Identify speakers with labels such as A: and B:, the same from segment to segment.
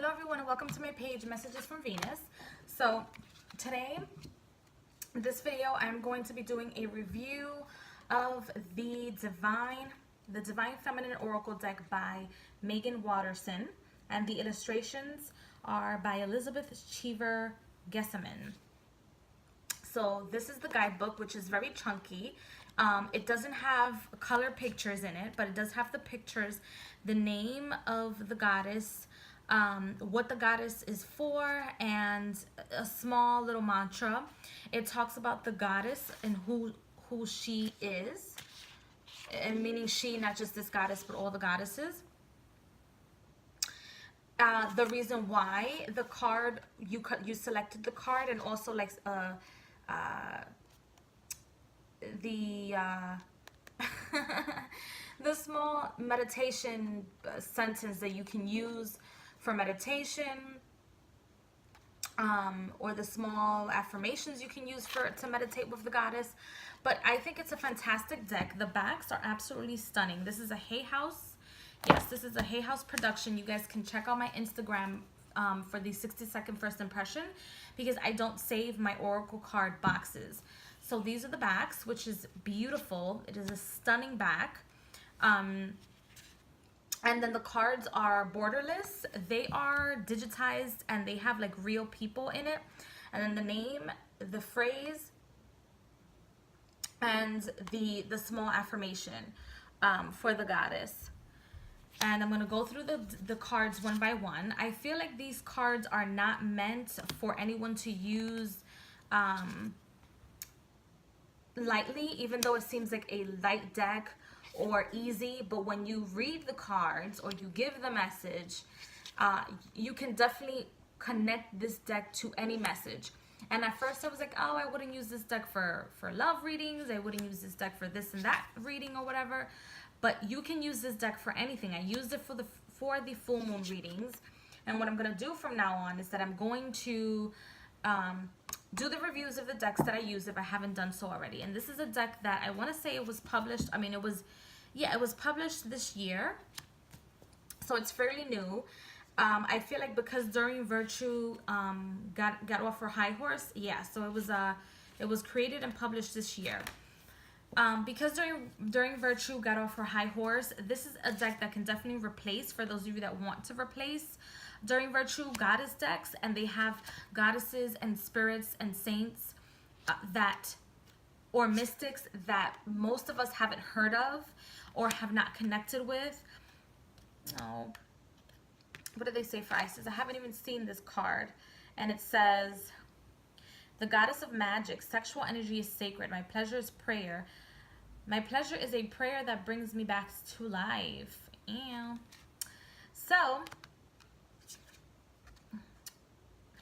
A: Hello everyone and welcome to my page, Messages from Venus. So today, in this video, I'm going to be doing a review of the Divine Feminine Oracle deck by Megan Watterson, and the illustrations are by Elizabeth Cheever Gesseman. So this is the guidebook, which is very chunky. It doesn't have color pictures in it, but it does have the pictures, the name of the goddess, what the goddess is for, and a small little mantra. It talks about the goddess and who she is, and meaning she, not just this goddess, but all the goddesses. The reason why the card, you selected the card, and also like the the small meditation sentence that you can use for meditation, or the small affirmations you can use to meditate with the goddess. But I think it's a fantastic deck. The backs are absolutely stunning. This is a Hay House. Yes, this is a Hay House production. You guys can check out my Instagram for the 60-second first impression, because I don't save my Oracle card boxes. So these are the backs, which is beautiful. It is a stunning back. And then the cards are borderless. They are digitized and they have like real people in it. And then the name, the phrase, and the small affirmation for the goddess. And I'm going to go through the cards one by one. I feel like these cards are not meant for anyone to use lightly, even though it seems like a light deck or easy. But when you read the cards or you give the message, you can definitely connect this deck to any message. And at first I was like, oh, I wouldn't use this deck for love readings. I wouldn't use this deck for this and that reading or whatever. But you can use this deck for anything. I used it for the full moon readings. And what I'm going to do from now on is that I'm going to do the reviews of the decks that I use if I haven't done so already. And this is a deck that I want to say it was published. I mean, it was published this year. So it's fairly new. I feel like because During Virtue got off her high horse. Yeah, so it was created and published this year. Because During Virtue got off her high horse, this is a deck that can definitely replace, for those of you that want to replace During Virtue goddess decks, and they have goddesses and spirits and saints or mystics that most of us haven't heard of or have not connected with. Oh, what do they say for Isis? I haven't even seen this card. And it says, the goddess of magic, sexual energy is sacred. My pleasure is prayer. My pleasure is a prayer that brings me back to life. Ew. So,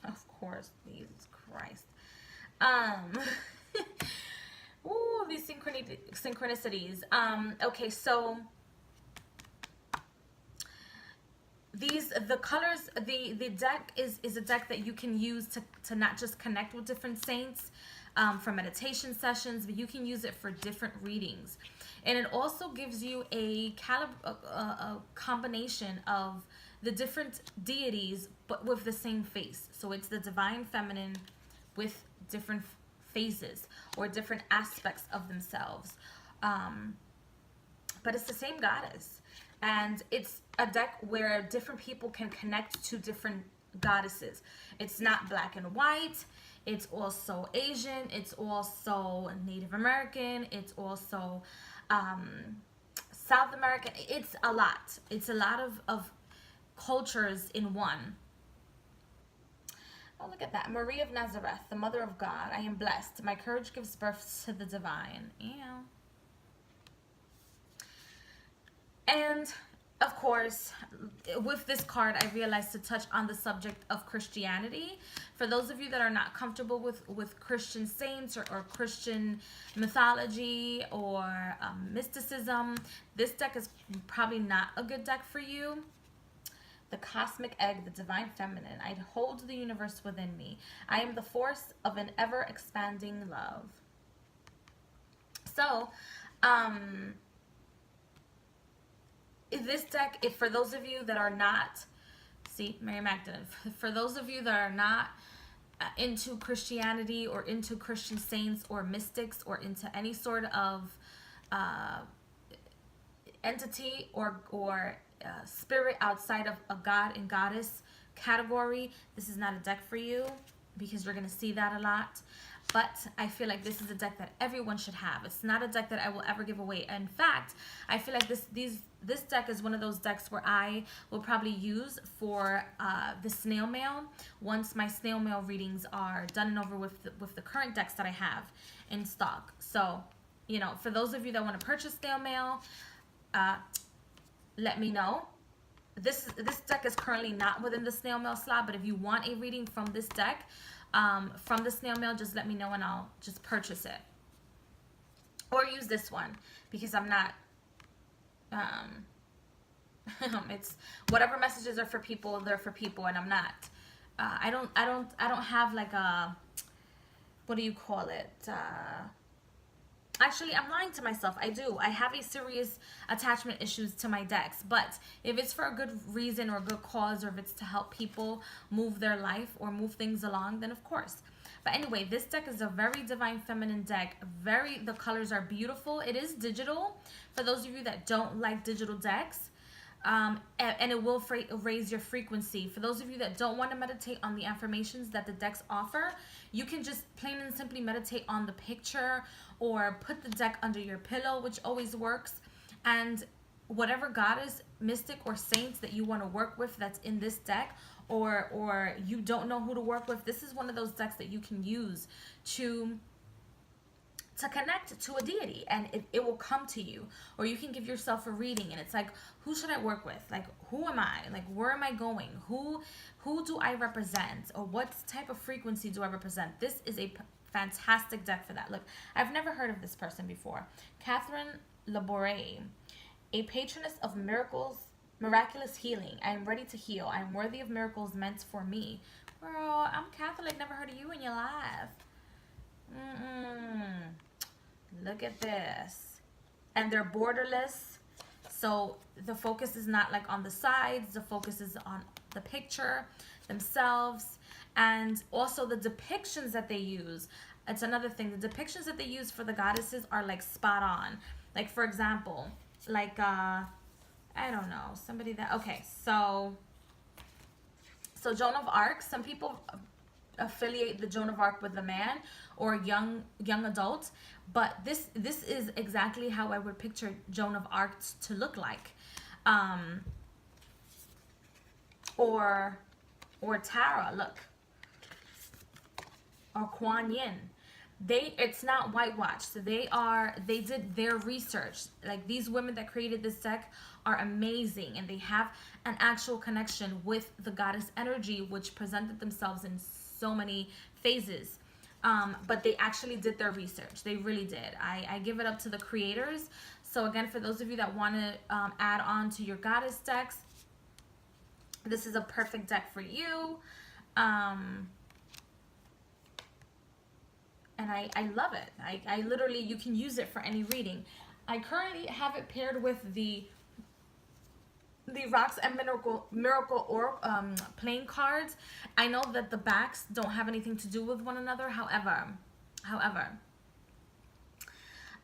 A: of course, Jesus Christ. Ooh, these synchronicities. Okay, so the colors, the deck is a deck that you can use to not just connect with different saints for meditation sessions, but you can use it for different readings. And it also gives you a combination of the different deities, but with the same face. So it's the divine feminine with different phases or different aspects of themselves. But it's the same goddess. And it's a deck where different people can connect to different goddesses. It's not black and white. It's also Asian. It's also Native American. It's also South American. It's a lot. It's a lot of cultures in one. Oh, look at that. Marie of Nazareth, the Mother of God. I am blessed. My courage gives birth to the divine. Ew. And, of course, with this card, I realized to touch on the subject of Christianity. For those of you that are not comfortable with Christian saints or Christian mythology or mysticism, this deck is probably not a good deck for you. The cosmic egg, the divine feminine. I hold the universe within me. I am the force of an ever-expanding love. So, this deck, if for those of you that are not See, Mary Magdalene. For those of you that are not into Christianity or into Christian saints or mystics or into any sort of entity or spirit outside of a god and goddess category, this is not a deck for you, because you're going to see that a lot. But I feel like this is a deck that everyone should have. It's not a deck that I will ever give away. In fact, I feel like this deck is one of those decks where I will probably use for the snail mail once my snail mail readings are done and over with the current decks that I have in stock. So, you know, for those of you that want to purchase snail mail, let me know. This deck is currently not within the snail mail slot, but if you want a reading from this deck, from the snail mail, just let me know and I'll just purchase it. Or use this one, because I'm not, it's whatever messages are for people, they're for people, and I'm not, I don't have like a, what do you call it? Actually, I'm lying to myself. I do. I have a serious attachment issues to my decks. But if it's for a good reason or a good cause, or if it's to help people move their life or move things along, then of course. But anyway, this deck is a very divine feminine deck. The colors are beautiful. It is digital. For those of you that don't like digital decks, and it will raise your frequency. For those of you that don't want to meditate on the affirmations that the decks offer, you can just plain and simply meditate on the picture or put the deck under your pillow, which always works. And whatever goddess, mystic, or saints that you want to work with that's in this deck, or you don't know who to work with, this is one of those decks that you can use to connect to a deity, and it will come to you. Or you can give yourself a reading, and it's like, who should I work with? Like, who am I? Like, where am I going? Who do I represent? Or what type of frequency do I represent? This is a fantastic deck for that. Look, I've never heard of this person before. Catherine Labouré, a patroness of miracles, miraculous healing. I am ready to heal. I am worthy of miracles meant for me. Girl, I'm Catholic. Never heard of you in your life. Look at this. And they're borderless, so the focus is not like on the sides, the focus is on the picture themselves. And also the depictions that they use, it's another thing. The depictions that they use for the goddesses are like spot on. Like, for example, like I don't know, somebody that, okay, so Joan of Arc, some people affiliate the Joan of Arc with the man or young adult, but this is exactly how I would picture Joan of Arc to look like. Or Tara, look, or Kuan Yin. It's not whitewashed. So they did their research. Like, these women that created this deck are amazing, and they have an actual connection with the goddess energy, which presented themselves in so many phases. But they actually did their research. They really did. I give it up to the creators. So again, for those of you that want to add on to your goddess decks, this is a perfect deck for you. And I love it. I literally, you can use it for any reading. I currently have it paired with the Rocks and Miracle or playing cards. I know that the backs don't have anything to do with one another. However,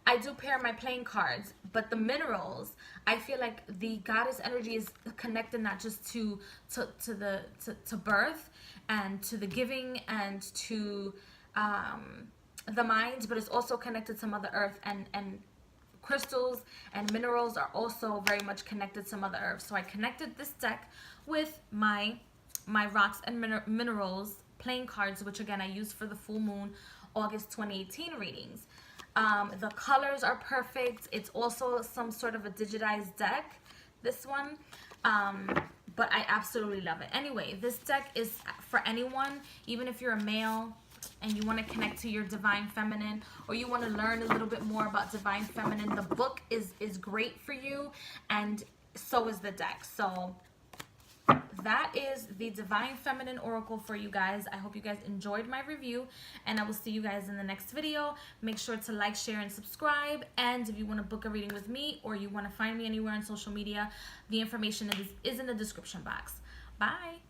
A: I do pair my playing cards, but the minerals, I feel like the goddess energy is connected not just to birth and to the giving and to the mind, but it's also connected to Mother Earth, and crystals and minerals are also very much connected to Mother Earth. So I connected this deck with my Rocks and Minerals playing cards, which again I used for the full moon August 2018 readings. The colors are perfect. It's also some sort of a digitized deck, this one, but I absolutely love it. Anyway, this deck is for anyone, even if you're a male and you want to connect to your divine feminine, or you want to learn a little bit more about divine feminine. The book is great for you, and so is the deck. So that is the Divine Feminine Oracle for you guys. I hope you guys enjoyed my review, and I will see you guys in the next video. Make sure to like, share, and subscribe. And if you want to book a reading with me, or you want to find me anywhere on social media, the information is in the description box. Bye.